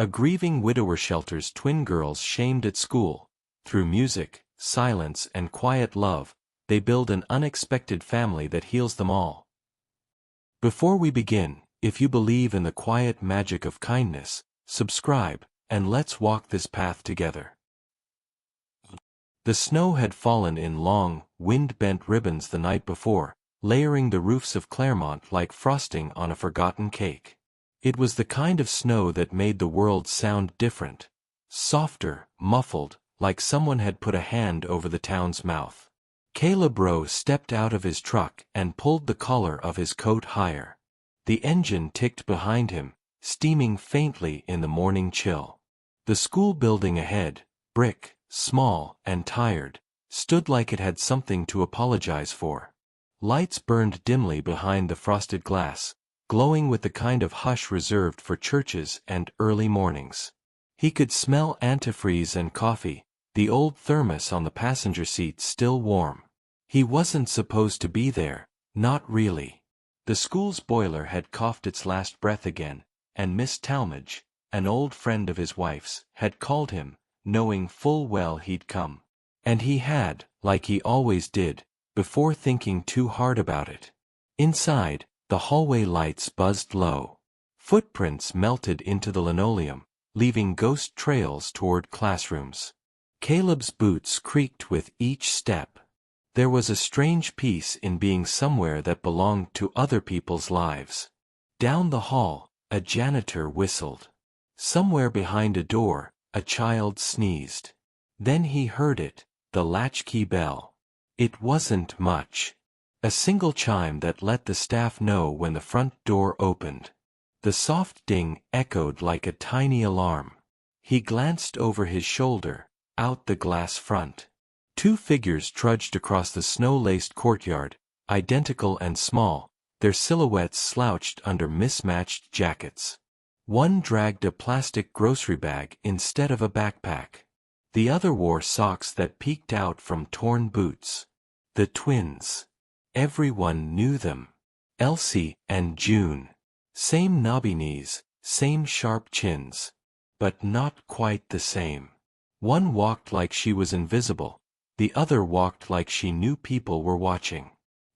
A grieving widower shelters twin girls shamed at school. Through music, silence, and quiet love, they build an unexpected family that heals them all. Before we begin, if you believe in the quiet magic of kindness, subscribe, and let's walk this path together. The snow had fallen in long, wind-bent ribbons the night before, layering the roofs of Claremont like frosting on a forgotten cake. It was the kind of snow that made the world sound different, softer, muffled, like someone had put a hand over the town's mouth. Caleb Rowe stepped out of his truck and pulled the collar of his coat higher. The engine ticked behind him, steaming faintly in the morning chill. The school building ahead, brick, small and tired, stood like it had something to apologize for. Lights burned dimly behind the frosted glass, glowing with the kind of hush reserved for churches and early mornings. He could smell antifreeze and coffee, the old thermos on the passenger seat still warm. He wasn't supposed to be there, not really. The school's boiler had coughed its last breath again, and Miss Talmadge, an old friend of his wife's, had called him, knowing full well he'd come. And he had, like he always did, before thinking too hard about it. Inside, the hallway lights buzzed low. Footprints melted into the linoleum, leaving ghost trails toward classrooms. Caleb's boots creaked with each step. There was a strange peace in being somewhere that belonged to other people's lives. Down the hall, a janitor whistled. Somewhere behind a door, a child sneezed. Then he heard it, the latchkey bell. It wasn't much. A single chime that let the staff know when the front door opened. The soft ding echoed like a tiny alarm. He glanced over his shoulder, out the glass front. Two figures trudged across the snow-laced courtyard, identical and small, their silhouettes slouched under mismatched jackets. One dragged a plastic grocery bag instead of a backpack. The other wore socks that peeked out from torn boots. The twins. Everyone knew them. Elsie and June. Same knobby knees, same sharp chins. But not quite the same. One walked like she was invisible, the other walked like she knew people were watching.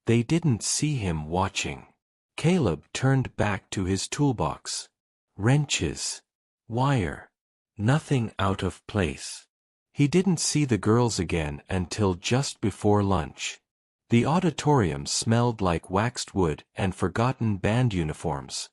They didn't see him watching. Caleb turned back to his toolbox. Wrenches. Wire. Nothing out of place. He didn't see the girls again until just before lunch. The auditorium smelled like waxed wood and forgotten band uniforms.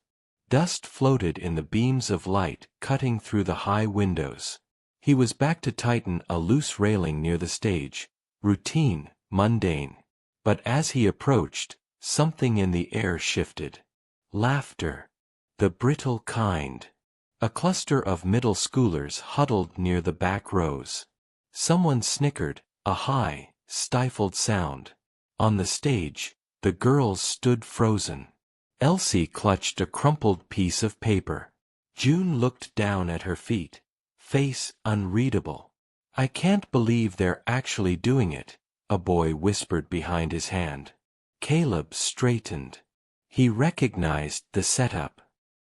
Dust floated in the beams of light cutting through the high windows. He was back to tighten a loose railing near the stage, routine, mundane. But as he approached, something in the air shifted. Laughter. The brittle kind. A cluster of middle schoolers huddled near the back rows. Someone snickered, a high, stifled sound. On the stage, the girls stood frozen. Elsie clutched a crumpled piece of paper. June looked down at her feet, face unreadable. "I can't believe they're actually doing it," a boy whispered behind his hand. Caleb straightened. He recognized the setup.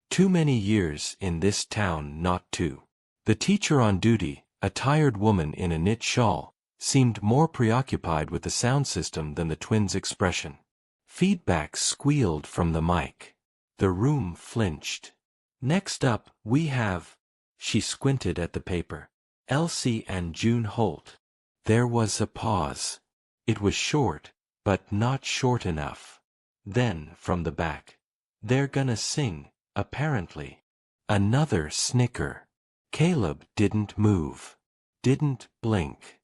Too many years in this town not to. The teacher on duty, a tired woman in a knit shawl, seemed more preoccupied with the sound system than the twins' expression. Feedback squealed from the mic. The room flinched. "Next up, we have..." She squinted at the paper. "Elsie and June Holt." There was a pause. It was short, but not short enough. Then, from the back, "They're gonna sing, apparently." Another snicker. Caleb didn't move. Didn't blink.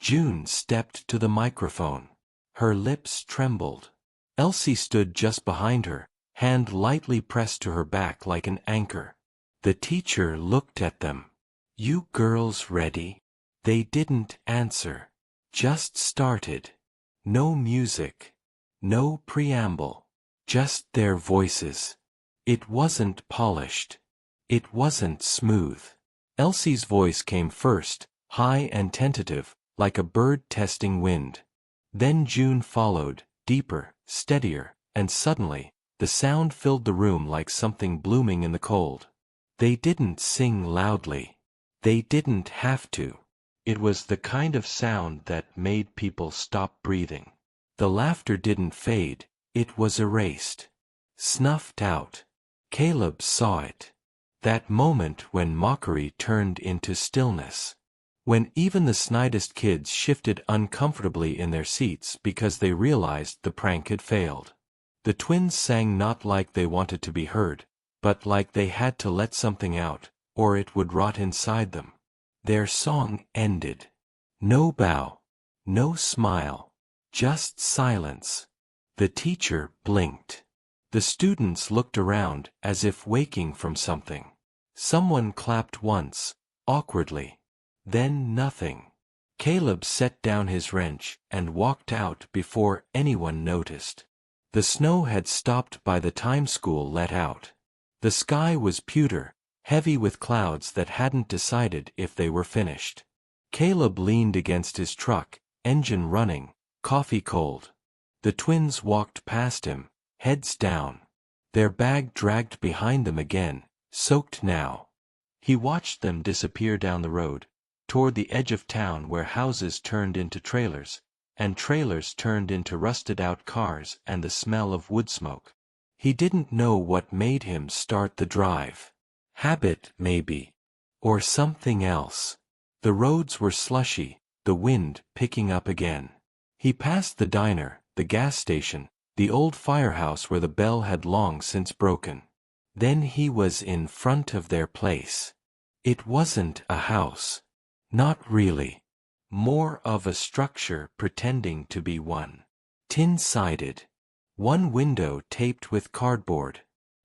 June stepped to the microphone. Her lips trembled. Elsie stood just behind her, hand lightly pressed to her back like an anchor. The teacher looked at them. "You girls ready?" They didn't answer. Just started. No music. No preamble. Just their voices. It wasn't polished. It wasn't smooth. Elsie's voice came first, high and tentative, like a bird testing wind. Then June followed, deeper, steadier, and suddenly, the sound filled the room like something blooming in the cold. They didn't sing loudly. They didn't have to. It was the kind of sound that made people stop breathing. The laughter didn't fade, it was erased. Snuffed out. Caleb saw it. That moment when mockery turned into stillness. When even the snidest kids shifted uncomfortably in their seats because they realized the prank had failed. The twins sang not like they wanted to be heard, but like they had to let something out, or it would rot inside them. Their song ended. No bow. No smile. Just silence. The teacher blinked. The students looked around as if waking from something. Someone clapped once, awkwardly. Then nothing. Caleb set down his wrench and walked out before anyone noticed. The snow had stopped by the time school let out. The sky was pewter, heavy with clouds that hadn't decided if they were finished. Caleb leaned against his truck, engine running, coffee cold. The twins walked past him, heads down. Their bag dragged behind them again, soaked now. He watched them disappear down the road, toward the edge of town where houses turned into trailers, and trailers turned into rusted-out cars and the smell of wood smoke. He didn't know what made him start the drive. Habit, maybe. Or something else. The roads were slushy, the wind picking up again. He passed the diner, the gas station, the old firehouse where the bell had long since broken. Then he was in front of their place. It wasn't a house. Not really. More of a structure pretending to be one. Tin-sided. One window taped with cardboard.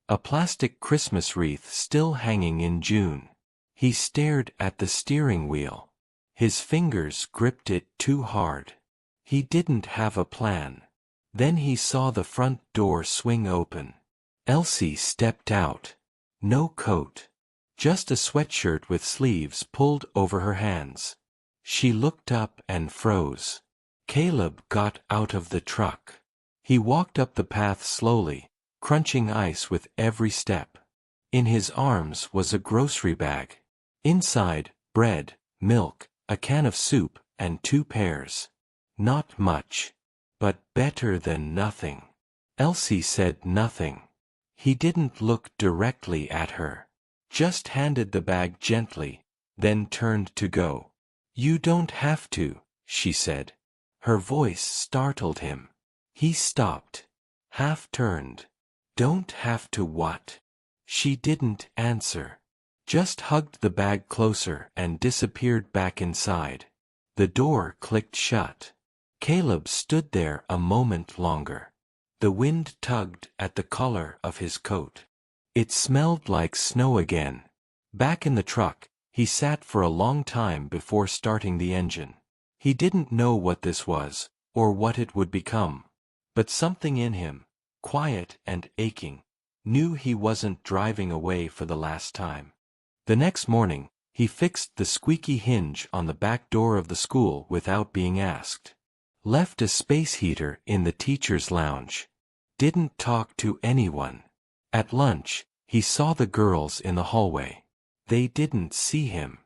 A plastic Christmas wreath still hanging in June. He stared at the steering wheel. His fingers gripped it too hard. He didn't have a plan. Then he saw the front door swing open. Elsie stepped out. No coat. Just a sweatshirt with sleeves pulled over her hands. She looked up and froze. Caleb got out of the truck. He walked up the path slowly, crunching ice with every step. In his arms was a grocery bag. Inside, bread, milk, a can of soup, and 2 pears. Not much. But better than nothing. Elsie said nothing. He didn't look directly at her. Just handed the bag gently, then turned to go. "You don't have to," she said. Her voice startled him. He stopped. Half-turned. "Don't have to what?" She didn't answer. Just hugged the bag closer and disappeared back inside. The door clicked shut. Caleb stood there a moment longer. The wind tugged at the collar of his coat. It smelled like snow again. Back in the truck, he sat for a long time before starting the engine. He didn't know what this was, or what it would become. But something in him, quiet and aching, knew he wasn't driving away for the last time. The next morning, he fixed the squeaky hinge on the back door of the school without being asked. Left a space heater in the teacher's lounge. Didn't talk to anyone. At lunch, he saw the girls in the hallway. They didn't see him.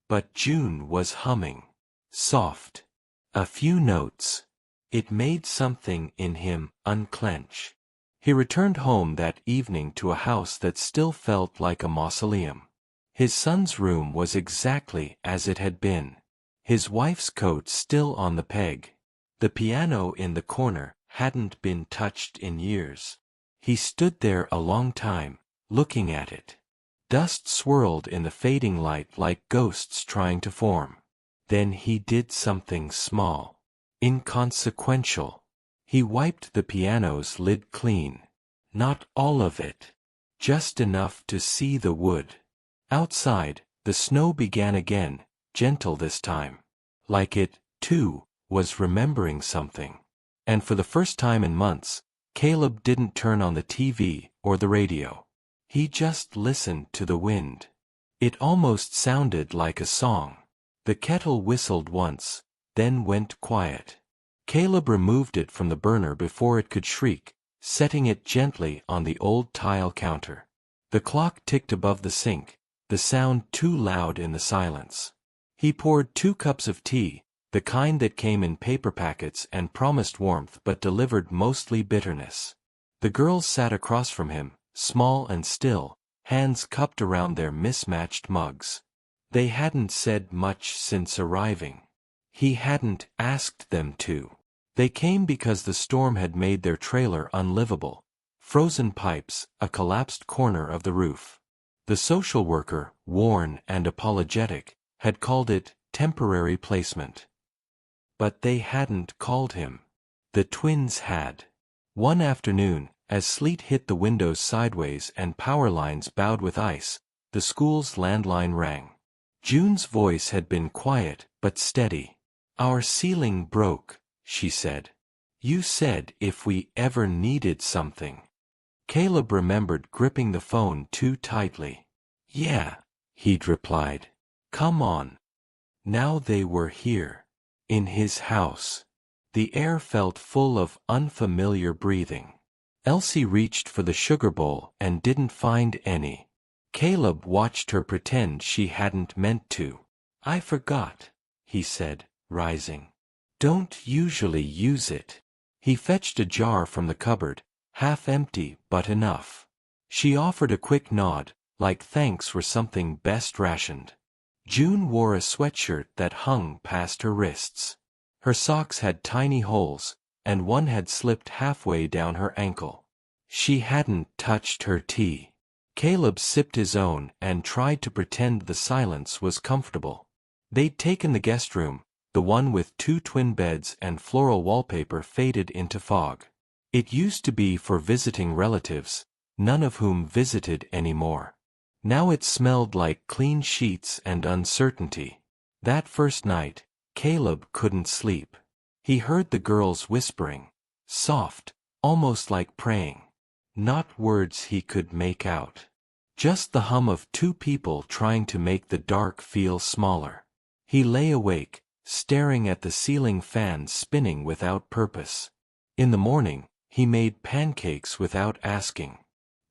But June was humming. Soft. A few notes. It made something in him unclench. He returned home that evening to a house that still felt like a mausoleum. His son's room was exactly as it had been. His wife's coat still on the peg. The piano in the corner hadn't been touched in years. He stood there a long time, looking at it. Dust swirled in the fading light like ghosts trying to form. Then he did something small. Inconsequential. He wiped the piano's lid clean. Not all of it. Just enough to see the wood. Outside, the snow began again, gentle this time. Like it, too, was remembering something. And for the first time in months, Caleb didn't turn on the TV or the radio. He just listened to the wind. It almost sounded like a song. The kettle whistled once, then went quiet. Caleb removed it from the burner before it could shriek, setting it gently on the old tile counter. The clock ticked above the sink, the sound too loud in the silence. He poured 2 cups of tea, the kind that came in paper packets and promised warmth but delivered mostly bitterness. The girls sat across from him, small and still, hands cupped around their mismatched mugs. They hadn't said much since arriving. He hadn't asked them to. They came because the storm had made their trailer unlivable. Frozen pipes, a collapsed corner of the roof. The social worker, worn and apologetic, had called it temporary placement. But they hadn't called him. The twins had. One afternoon, as sleet hit the windows sideways and power lines bowed with ice, the school's landline rang. June's voice had been quiet but steady. "Our ceiling broke," she said. "You said if we ever needed something." Caleb remembered gripping the phone too tightly. "Yeah," he'd replied. "Come on." Now they were here. In his house. The air felt full of unfamiliar breathing. Elsie reached for the sugar bowl and didn't find any. Caleb watched her pretend she hadn't meant to. "I forgot," he said, rising. "Don't usually use it." He fetched a jar from the cupboard, half empty but enough. She offered a quick nod, like thanks were something best rationed. June wore a sweatshirt that hung past her wrists. Her socks had tiny holes, and one had slipped halfway down her ankle. She hadn't touched her tea. Caleb sipped his own and tried to pretend the silence was comfortable. They'd taken the guest room, the one with 2 twin beds and floral wallpaper faded into fog. It used to be for visiting relatives, none of whom visited anymore. Now it smelled like clean sheets and uncertainty. That first night, Caleb couldn't sleep. He heard the girls whispering. Soft, almost like praying. Not words he could make out. Just the hum of 2 people trying to make the dark feel smaller. He lay awake, staring at the ceiling fan spinning without purpose. In the morning, he made pancakes without asking.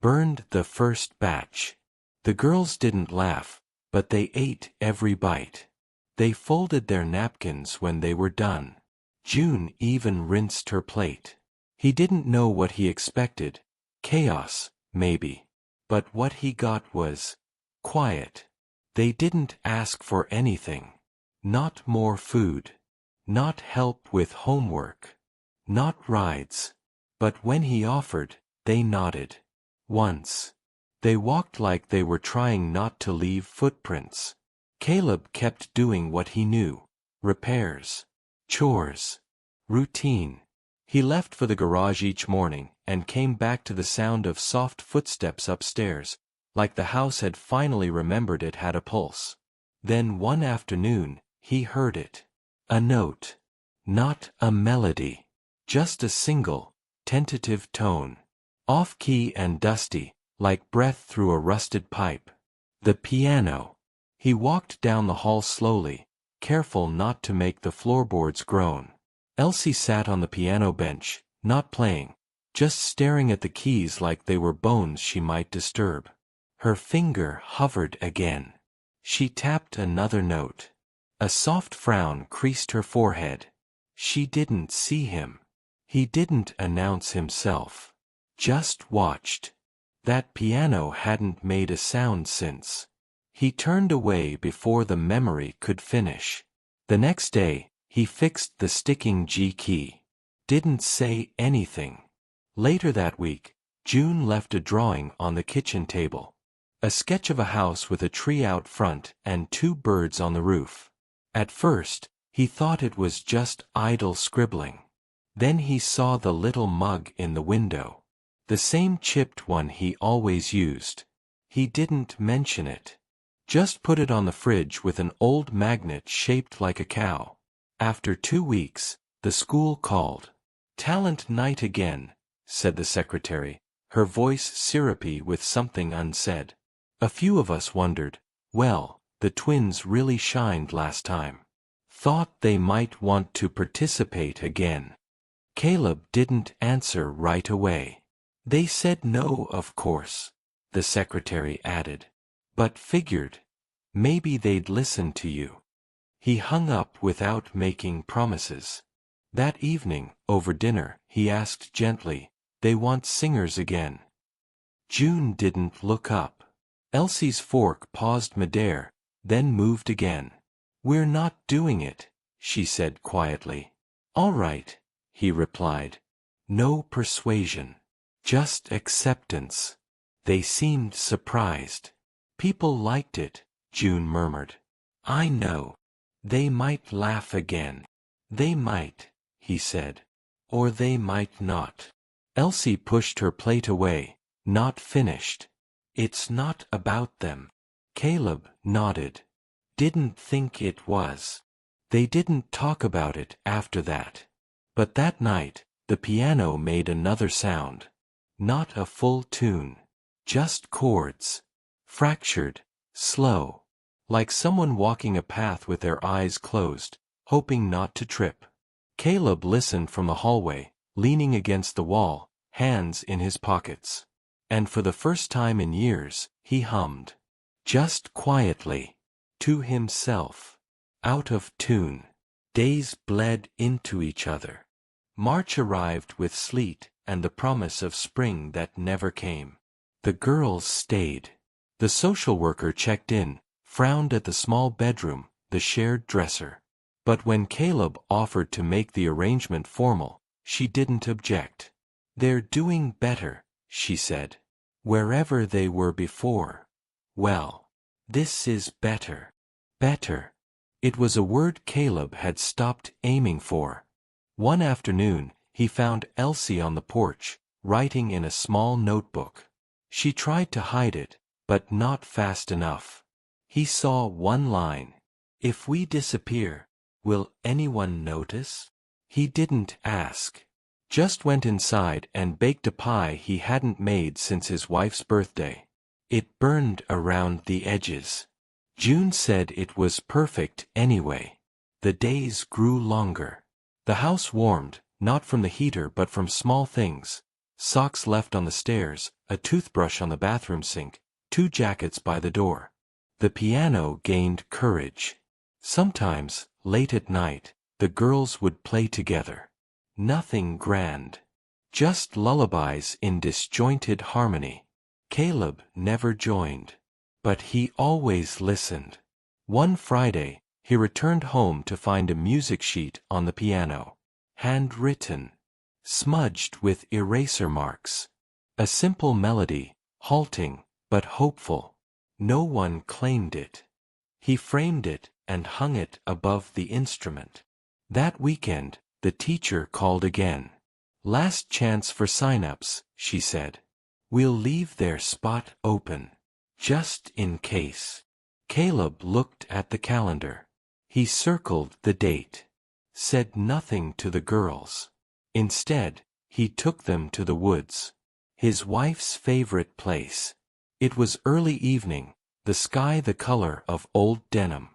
Burned the first batch. The girls didn't laugh, but they ate every bite. They folded their napkins when they were done. June even rinsed her plate. He didn't know what he expected. Chaos, maybe. But what he got was quiet. They didn't ask for anything. Not more food. Not help with homework. Not rides. But when he offered, they nodded. Once. They walked like they were trying not to leave footprints. Caleb kept doing what he knew. Repairs. Chores. Routine. He left for the garage each morning and came back to the sound of soft footsteps upstairs, like the house had finally remembered it had a pulse. Then one afternoon, he heard it. A note. Not a melody. Just a single, tentative tone. Off-key and dusty, like breath through a rusted pipe. The piano. He walked down the hall slowly, careful not to make the floorboards groan. Elsie sat on the piano bench, not playing, just staring at the keys like they were bones she might disturb. Her finger hovered again. She tapped another note. A soft frown creased her forehead. She didn't see him. He didn't announce himself. Just watched. That piano hadn't made a sound since. He turned away before the memory could finish. The next day, he fixed the sticking G key. Didn't say anything. Later that week, June left a drawing on the kitchen table. A sketch of a house with a tree out front and 2 birds on the roof. At first, he thought it was just idle scribbling. Then he saw the little mug in the window. The same chipped one he always used. He didn't mention it. Just put it on the fridge with an old magnet shaped like a cow. After 2 weeks, the school called. "Talent night again," said the secretary, her voice syrupy with something unsaid. A few of us wondered, well, the twins really shined last time. Thought they might want to participate again. Caleb didn't answer right away. They said no, of course. the secretary added. But figured, maybe they'd listen to you. He hung up without making promises. That evening, over dinner, he asked gently, "They want singers again?" June didn't look up. Elsie's fork paused midair, then moved again. "We're not doing it," she said quietly. "All right," he replied. No persuasion. Just acceptance. They seemed surprised. "People liked it," June murmured. "I know. They might laugh again." "They might," he said. "Or they might not." Elsie pushed her plate away, not finished. "It's not about them." Caleb nodded. "Didn't think it was." They didn't talk about it after that. But that night, the piano made another sound. Not a full tune. Just chords. Fractured, slow. Like someone walking a path with their eyes closed, hoping not to trip. Caleb listened from the hallway, leaning against the wall, hands in his pockets. And for the first time in years, he hummed. Just quietly. To himself. Out of tune. Days bled into each other. March arrived with sleet and the promise of spring that never came. The girls stayed. The social worker checked in, frowned at the small bedroom, the shared dresser. But when Caleb offered to make the arrangement formal, she didn't object. "They're doing better," she said. "Wherever they were before. Well, this is better." Better. It was a word Caleb had stopped aiming for. One afternoon, he found Elsie on the porch, writing in a small notebook. She tried to hide it, but not fast enough. He saw one line. "If we disappear, will anyone notice?" He didn't ask. Just went inside and baked a pie he hadn't made since his wife's birthday. It burned around the edges. June said it was perfect anyway. The days grew longer. The house warmed, not from the heater but from small things. Socks left on the stairs, a toothbrush on the bathroom sink, 2 jackets by the door. The piano gained courage. Sometimes, late at night, the girls would play together. Nothing grand. Just lullabies in disjointed harmony. Caleb never joined. But he always listened. One Friday, he returned home to find a music sheet on the piano. Handwritten. Smudged with eraser marks. A simple melody, halting, but hopeful. No one claimed it. He framed it and hung it above the instrument. That weekend, the teacher called again. "Last chance for sign-ups," she said. "We'll leave their spot open. Just in case." Caleb looked at the calendar. He circled the date. Said nothing to the girls. Instead, he took them to the woods. His wife's favorite place. It was early evening, the sky the color of old denim.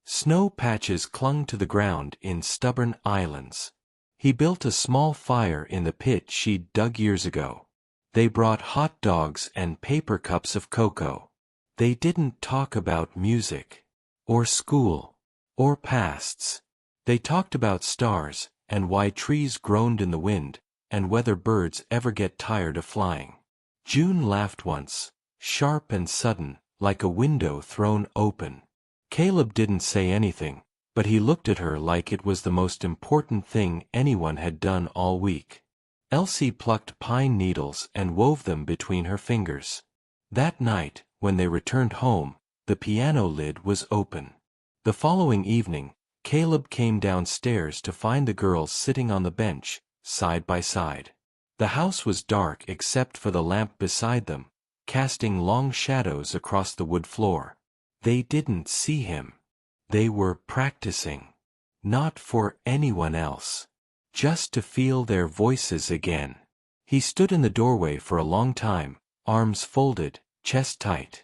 Snow patches clung to the ground in stubborn islands. He built a small fire in the pit she'd dug years ago. They brought hot dogs and paper cups of cocoa. They didn't talk about music. Or school. Or pasts. They talked about stars, and why trees groaned in the wind, and whether birds ever get tired of flying. June laughed once, sharp and sudden, like a window thrown open. Caleb didn't say anything, but he looked at her like it was the most important thing anyone had done all week. Elsie plucked pine needles and wove them between her fingers. That night, when they returned home, the piano lid was open. The following evening, Caleb came downstairs to find the girls sitting on the bench, side by side. The house was dark except for the lamp beside them, casting long shadows across the wood floor. They didn't see him. They were practicing. Not for anyone else. Just to feel their voices again. He stood in the doorway for a long time, arms folded, chest tight.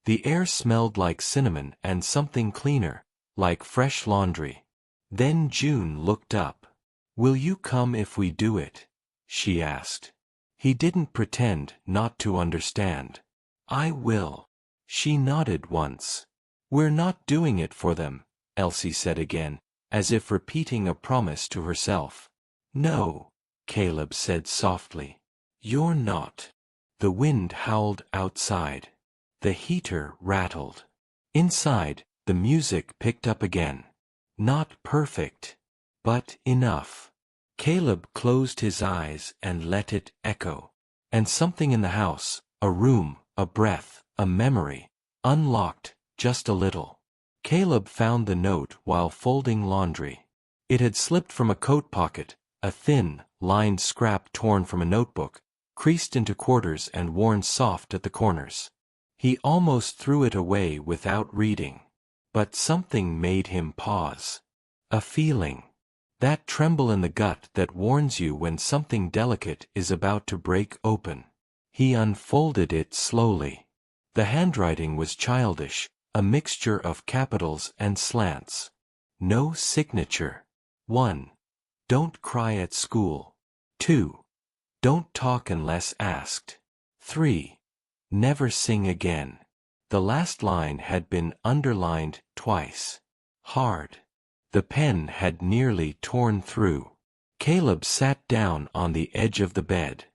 The air smelled like cinnamon and something cleaner, like fresh laundry. Then June looked up. "Will you come if we do it?" she asked. He didn't pretend not to understand. I will. She nodded once. We're not doing it for them, Elsie said again, as if repeating a promise to herself. No, Caleb said softly. You're not. The wind howled outside. The heater rattled. Inside, the music picked up again. Not perfect, but enough. Caleb closed his eyes and let it echo. And something in the house, a room, a breath, a memory, unlocked just a little. Caleb found the note while folding laundry. It had slipped from a coat pocket, a thin, lined scrap torn from a notebook, creased into quarters and worn soft at the corners. He almost threw it away without reading. But something made him pause. A feeling. That tremble in the gut that warns you when something delicate is about to break open. He unfolded it slowly. The handwriting was childish, a mixture of capitals and slants. No signature. 1. Don't cry at school. 2. Don't talk unless asked. 3. Never sing again. The last line had been underlined twice. Hard. The pen had nearly torn through. Caleb sat down on the edge of the bed.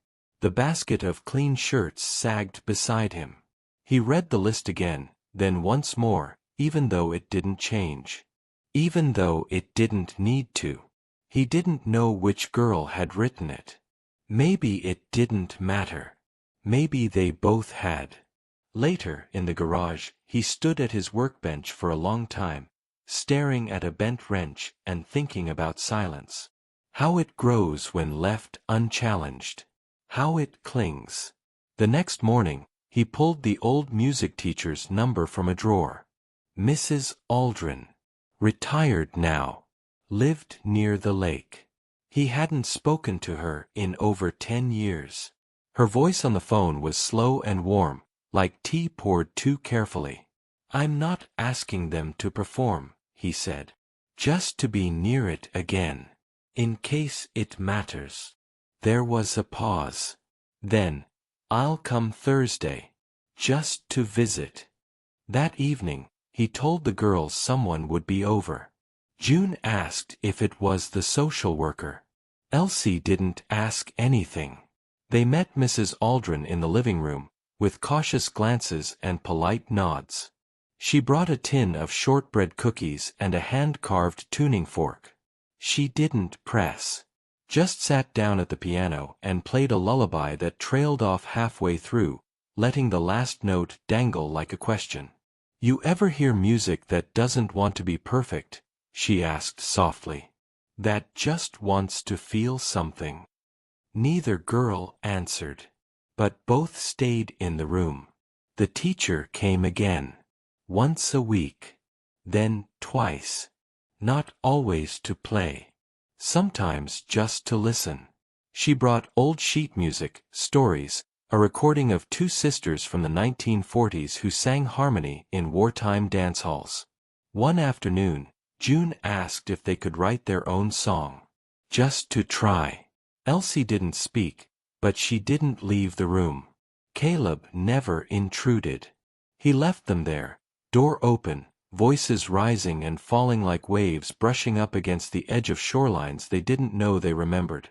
The basket of clean shirts sagged beside him. He read the list again, then once more, even though it didn't change. Even though it didn't need to. He didn't know which girl had written it. Maybe it didn't matter. Maybe they both had. Later, in the garage, he stood at his workbench for a long time, staring at a bent wrench and thinking about silence. How it grows when left unchallenged. How it clings. The next morning, he pulled the old music teacher's number from a drawer. Mrs. Aldrin. Retired now. Lived near the lake. He hadn't spoken to her in over 10 years. Her voice on the phone was slow and warm, like tea poured too carefully. I'm not asking them to perform, he said. Just to be near it again. In case it matters. There was a pause. Then, I'll come Thursday. Just to visit. That evening, he told the girls someone would be over. June asked if it was the social worker. Elsie didn't ask anything. They met Mrs. Aldrin in the living room, with cautious glances and polite nods. She brought a tin of shortbread cookies and a hand-carved tuning fork. She didn't press. Just sat down at the piano and played a lullaby that trailed off halfway through, letting the last note dangle like a question. You ever hear music that doesn't want to be perfect? She asked softly. That just wants to feel something. Neither girl answered. But both stayed in the room. The teacher came again. Once a week. Then twice. Not always to play. Sometimes just to listen. She brought old sheet music, stories, a recording of two sisters from the 1940s who sang harmony in wartime dance halls. One afternoon, June asked if they could write their own song. Just to try. Elsie didn't speak, but she didn't leave the room. Caleb never intruded. He left them there, door open, voices rising and falling like waves brushing up against the edge of shorelines they didn't know they remembered.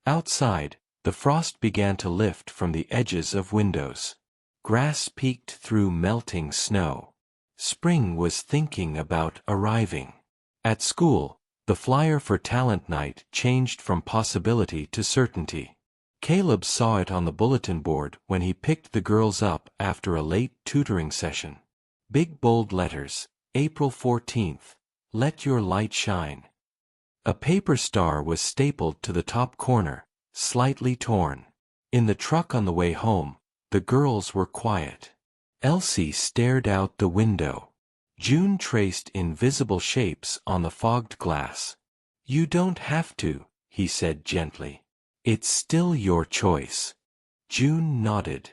Outside, the frost began to lift from the edges of windows. Grass peeked through melting snow. Spring was thinking about arriving. At school, the flyer for talent night changed from possibility to certainty. Caleb saw it on the bulletin board when he picked the girls up after a late tutoring session. Big bold letters, April 14th, let your light shine. A paper star was stapled to the top corner, slightly torn. In the truck on the way home, the girls were quiet. Elsie stared out the window. June traced invisible shapes on the fogged glass. You don't have to, he said gently. It's still your choice. June nodded.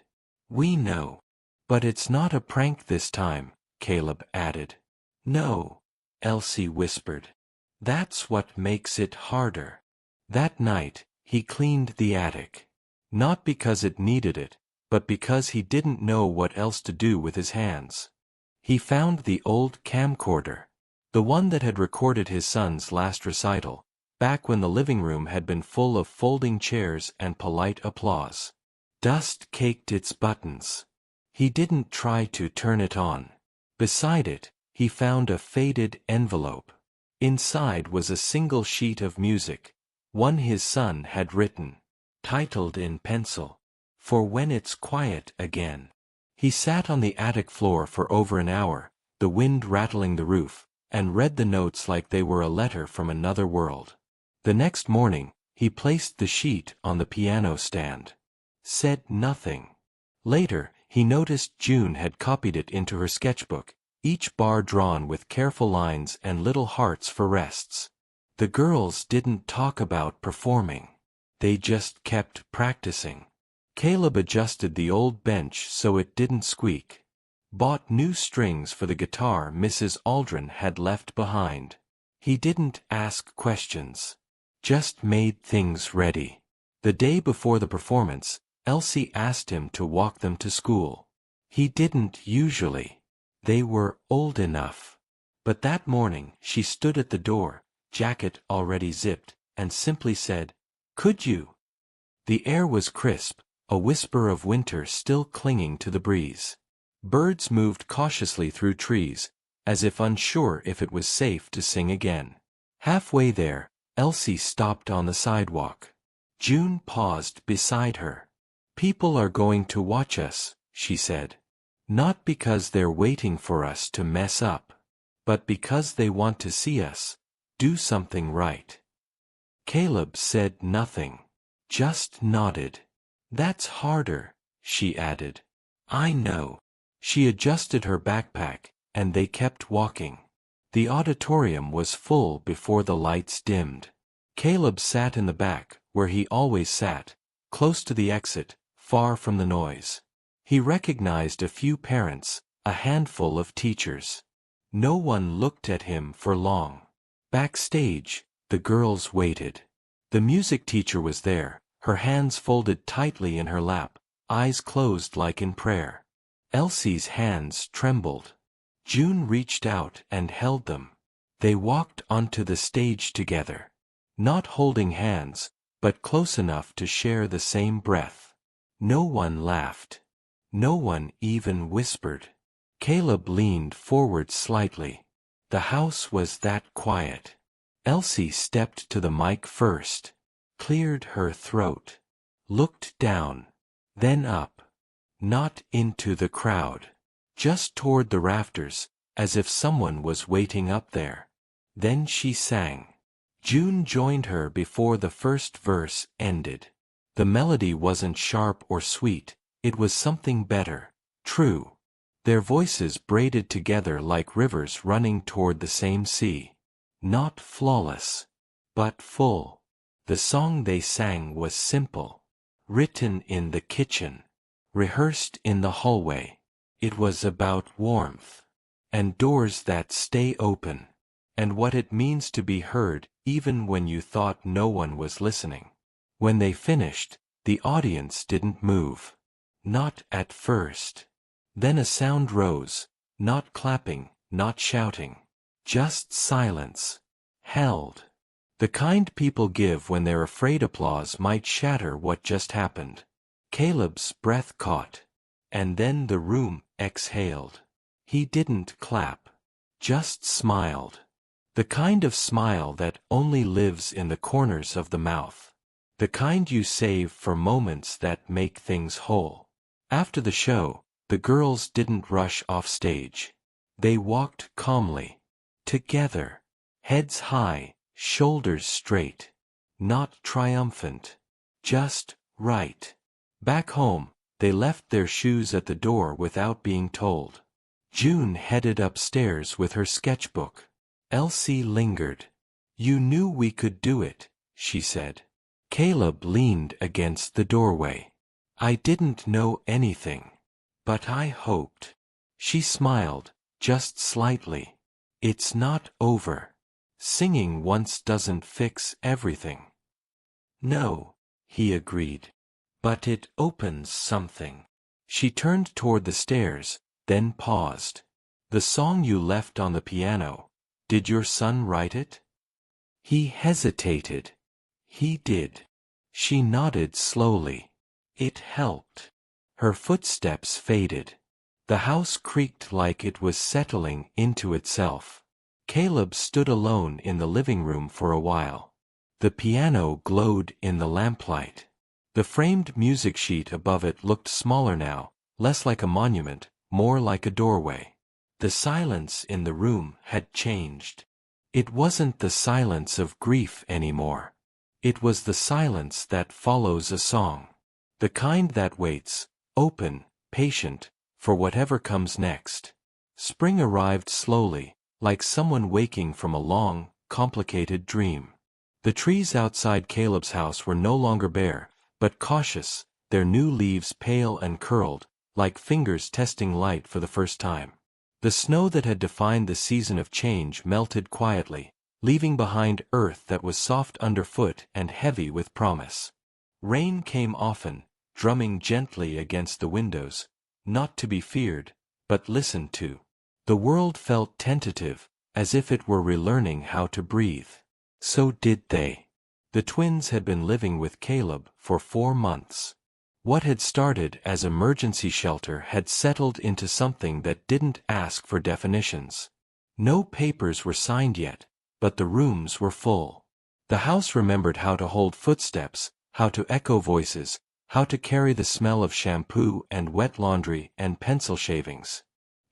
We know. But it's not a prank this time, Caleb added. No, Elsie whispered. That's what makes it harder. That night, he cleaned the attic. Not because it needed it, but because he didn't know what else to do with his hands. He found the old camcorder, the one that had recorded his son's last recital, back when the living room had been full of folding chairs and polite applause. Dust caked its buttons. He didn't try to turn it on. Beside it, he found a faded envelope. Inside was a single sheet of music, one his son had written, titled in pencil, "For When It's Quiet Again." He sat on the attic floor for over an hour, the wind rattling the roof, and read the notes like they were a letter from another world. The next morning, he placed the sheet on the piano stand. Said nothing. Later, he noticed June had copied it into her sketchbook, each bar drawn with careful lines and little hearts for rests. The girls didn't talk about performing. They just kept practicing. Caleb adjusted the old bench so it didn't squeak. Bought new strings for the guitar Mrs. Aldrin had left behind. He didn't ask questions. Just made things ready. The day before the performance, Elsie asked him to walk them to school. He didn't usually. They were old enough. But that morning she stood at the door, jacket already zipped, and simply said, "Could you?" The air was crisp, a whisper of winter still clinging to the breeze. Birds moved cautiously through trees, as if unsure if it was safe to sing again. Halfway there, Elsie stopped on the sidewalk. June paused beside her. "People are going to watch us," she said. "Not because they're waiting for us to mess up, but because they want to see us do something right." Caleb said nothing, just nodded. "That's harder," she added. "I know." She adjusted her backpack, and they kept walking. The auditorium was full before the lights dimmed. Caleb sat in the back, where he always sat, close to the exit, far from the noise. He recognized a few parents, a handful of teachers. No one looked at him for long. Backstage, the girls waited. The music teacher was there, her hands folded tightly in her lap, eyes closed like in prayer. Elsie's hands trembled. June reached out and held them. They walked onto the stage together. Not holding hands, but close enough to share the same breath. No one laughed. No one even whispered. Caleb leaned forward slightly. The house was that quiet. Elsie stepped to the mic first, cleared her throat, looked down, then up. Not into the crowd. Just toward the rafters, as if someone was waiting up there. Then she sang. June joined her before the first verse ended. The melody wasn't sharp or sweet, it was something better, true. Their voices braided together like rivers running toward the same sea. Not flawless, but full. The song they sang was simple. Written in the kitchen. Rehearsed in the hallway. It was about warmth. And doors that stay open. And what it means to be heard even when you thought no one was listening. When they finished, the audience didn't move. Not at first. Then a sound rose, not clapping, not shouting. Just silence. Held. The kind people give when they're afraid applause might shatter what just happened. Caleb's breath caught. And then the room exhaled. He didn't clap. Just smiled. The kind of smile that only lives in the corners of the mouth. The kind you save for moments that make things whole. After the show, the girls didn't rush off stage. They walked calmly. Together. Heads high, shoulders straight. Not triumphant. Just right. Back home, they left their shoes at the door without being told. June headed upstairs with her sketchbook. Elsie lingered. "You knew we could do it," she said. Caleb leaned against the doorway. "I didn't know anything. But I hoped." She smiled, just slightly. "It's not over. Singing once doesn't fix everything." "No," he agreed. "But it opens something." She turned toward the stairs, then paused. The song you left on the piano, did your son write it? He hesitated. He did. She nodded slowly. It helped. Her footsteps faded. The house creaked like it was settling into itself. Caleb stood alone in the living room for a while. The piano glowed in the lamplight. The framed music sheet above it looked smaller now, less like a monument, more like a doorway. The silence in the room had changed. It wasn't the silence of grief anymore. It was the silence that follows a song. The kind that waits, open, patient, for whatever comes next. Spring arrived slowly, like someone waking from a long, complicated dream. The trees outside Caleb's house were no longer bare, but cautious, their new leaves pale and curled, like fingers testing light for the first time. The snow that had defined the season of change melted quietly, leaving behind earth that was soft underfoot and heavy with promise. Rain came often, drumming gently against the windows, not to be feared, but listened to. The world felt tentative, as if it were relearning how to breathe. So did they. The twins had been living with Caleb for 4 months. What had started as emergency shelter had settled into something that didn't ask for definitions. No papers were signed yet, but the rooms were full. The house remembered how to hold footsteps, how to echo voices, how to carry the smell of shampoo and wet laundry and pencil shavings.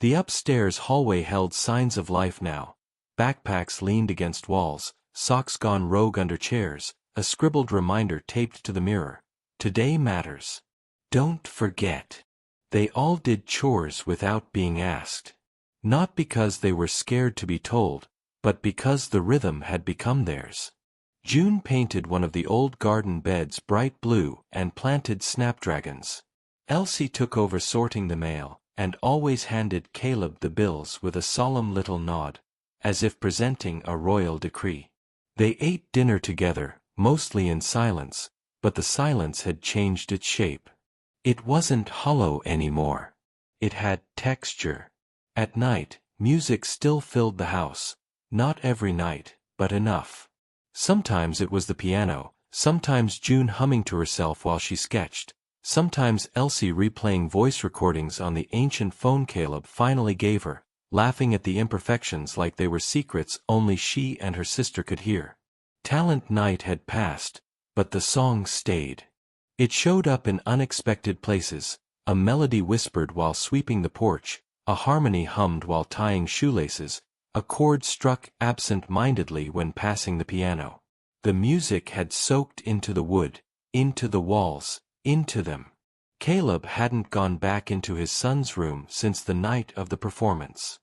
The upstairs hallway held signs of life now. Backpacks leaned against walls, socks gone rogue under chairs, a scribbled reminder taped to the mirror. Today matters. Don't forget. They all did chores without being asked. Not because they were scared to be told, but because the rhythm had become theirs. June painted one of the old garden beds bright blue and planted snapdragons. Elsie took over sorting the mail, and always handed Caleb the bills with a solemn little nod, as if presenting a royal decree. They ate dinner together, mostly in silence, but the silence had changed its shape. It wasn't hollow anymore. It had texture. At night, music still filled the house. Not every night, but enough. Sometimes it was the piano, sometimes June humming to herself while she sketched, sometimes Elsie replaying voice recordings on the ancient phone Caleb finally gave her, laughing at the imperfections like they were secrets only she and her sister could hear. Talent night had passed, but the song stayed. It showed up in unexpected places, a melody whispered while sweeping the porch, a harmony hummed while tying shoelaces, a chord struck absent-mindedly when passing the piano. The music had soaked into the wood, into the walls, into them. Caleb hadn't gone back into his son's room since the night of the performance.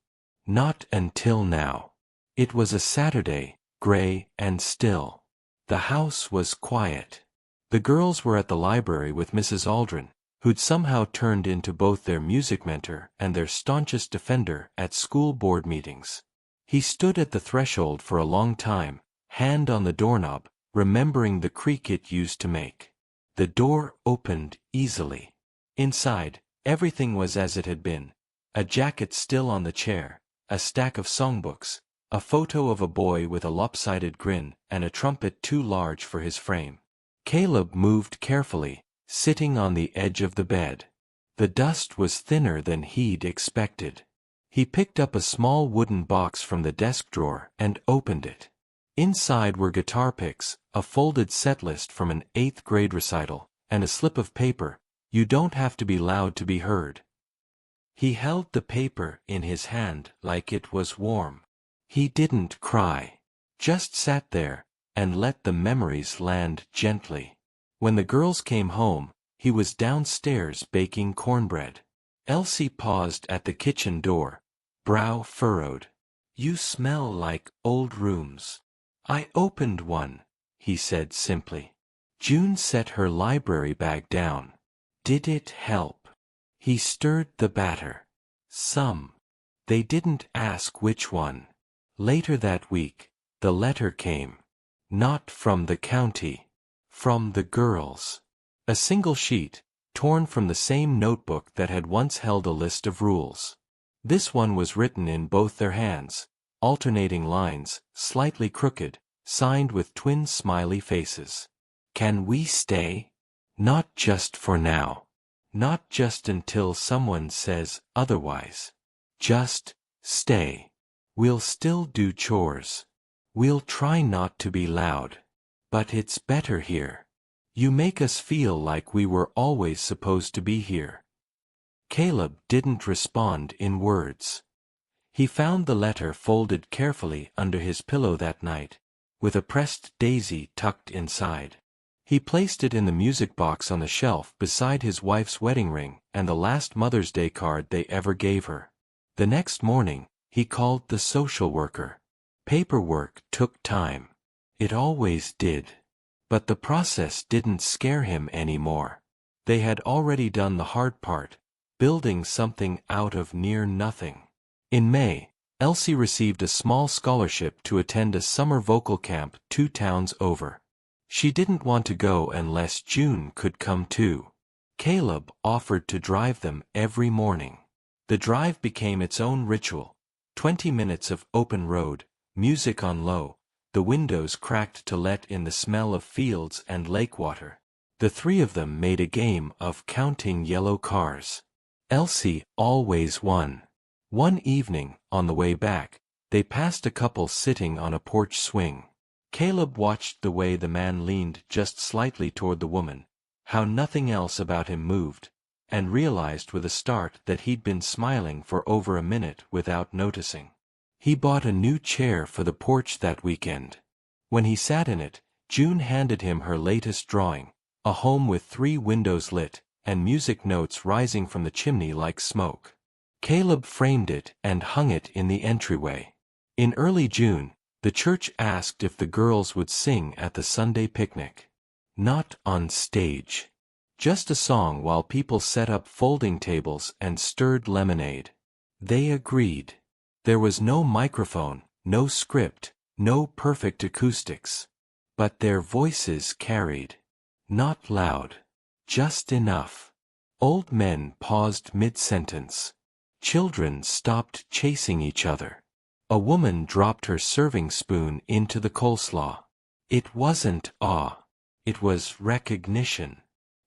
Not until now. It was a Saturday, gray and still. The house was quiet. The girls were at the library with Mrs. Aldrin, who'd somehow turned into both their music mentor and their staunchest defender at school board meetings. He stood at the threshold for a long time, hand on the doorknob, remembering the creak it used to make. The door opened easily. Inside, everything was as it had been. A jacket still on the chair, a stack of songbooks, a photo of a boy with a lopsided grin, and a trumpet too large for his frame. Caleb moved carefully, sitting on the edge of the bed. The dust was thinner than he'd expected. He picked up a small wooden box from the desk drawer and opened it. Inside were guitar picks, a folded set list from an 8th grade recital, and a slip of paper. You don't have to be loud to be heard. He held the paper in his hand like it was warm. He didn't cry. Just sat there, and let the memories land gently. When the girls came home, he was downstairs baking cornbread. Elsie paused at the kitchen door, brow furrowed. You smell like old rooms. I opened one, he said simply. June set her library bag down. Did it help? He stirred the batter. Some. They didn't ask which one. Later that week, the letter came. Not from the county. From the girls. A single sheet, torn from the same notebook that had once held a list of rules. This one was written in both their hands, alternating lines, slightly crooked, signed with twin smiley faces. Can we stay? Not just for now. Not just until someone says otherwise. Just stay. We'll still do chores. We'll try not to be loud. But it's better here. You make us feel like we were always supposed to be here. Caleb didn't respond in words. He found the letter folded carefully under his pillow that night, with a pressed daisy tucked inside. He placed it in the music box on the shelf beside his wife's wedding ring and the last Mother's Day card they ever gave her. The next morning, he called the social worker. Paperwork took time. It always did. But the process didn't scare him anymore. They had already done the hard part, building something out of near nothing. In May, Elsie received a small scholarship to attend a summer vocal camp 2 towns over. She didn't want to go unless June could come too. Caleb offered to drive them every morning. The drive became its own ritual. 20 minutes of open road, music on low, the windows cracked to let in the smell of fields and lake water. The 3 of them made a game of counting yellow cars. Elsie always won. One evening, on the way back, they passed a couple sitting on a porch swing. Caleb watched the way the man leaned just slightly toward the woman, how nothing else about him moved, and realized with a start that he'd been smiling for over a minute without noticing. He bought a new chair for the porch that weekend. When he sat in it, June handed him her latest drawing, a home with 3 windows lit, and music notes rising from the chimney like smoke. Caleb framed it and hung it in the entryway. In early June, the church asked if the girls would sing at the Sunday picnic. Not on stage. Just a song while people set up folding tables and stirred lemonade. They agreed. There was no microphone, no script, no perfect acoustics. But their voices carried. Not loud. Just enough. Old men paused mid-sentence. Children stopped chasing each other. A woman dropped her serving spoon into the coleslaw. It wasn't awe. It was recognition.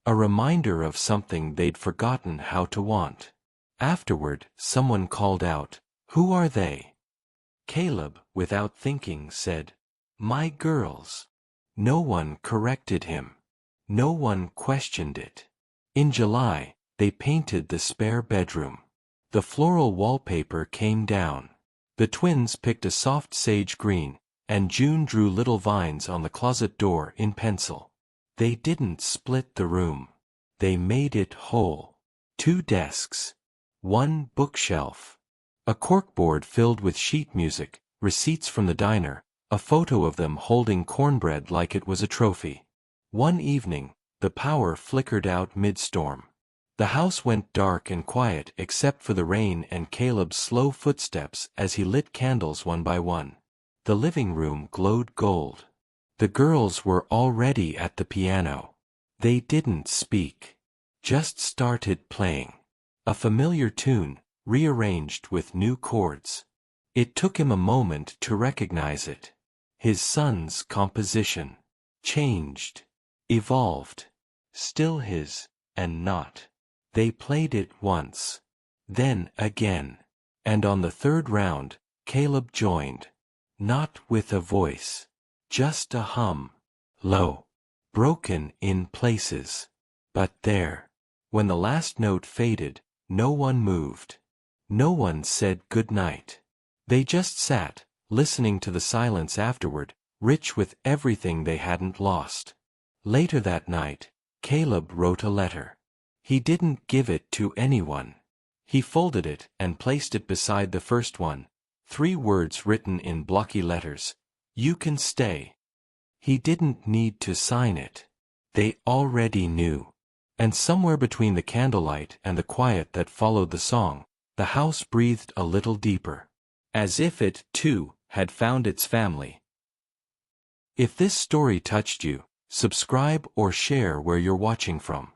A reminder of something they'd forgotten how to want. Afterward, someone called out, "Who are they?" Caleb, without thinking, said, "My girls." No one corrected him. No one questioned it. In July, they painted the spare bedroom. The floral wallpaper came down. The twins picked a soft sage green, and June drew little vines on the closet door in pencil. They didn't split the room. They made it whole. 2 desks. 1 bookshelf. A corkboard filled with sheet music, receipts from the diner, a photo of them holding cornbread like it was a trophy. One evening, the power flickered out mid-storm. The house went dark and quiet except for the rain and Caleb's slow footsteps as he lit candles one by one. The living room glowed gold. The girls were already at the piano. They didn't speak. Just started playing. A familiar tune, rearranged with new chords. It took him a moment to recognize it. His son's composition. Changed. Evolved. Still his, and not. They played it once. Then again. And on the 3rd round, Caleb joined. Not with a voice. Just a hum. Low. Broken in places. But there. When the last note faded, no one moved. No one said good night. They just sat, listening to the silence afterward, rich with everything they hadn't lost. Later that night, Caleb wrote a letter. He didn't give it to anyone. He folded it and placed it beside the first one. 3 words written in blocky letters. "You can stay." He didn't need to sign it. They already knew. And somewhere between the candlelight and the quiet that followed the song, the house breathed a little deeper. As if it, too, had found its family. If this story touched you, subscribe or share where you're watching from.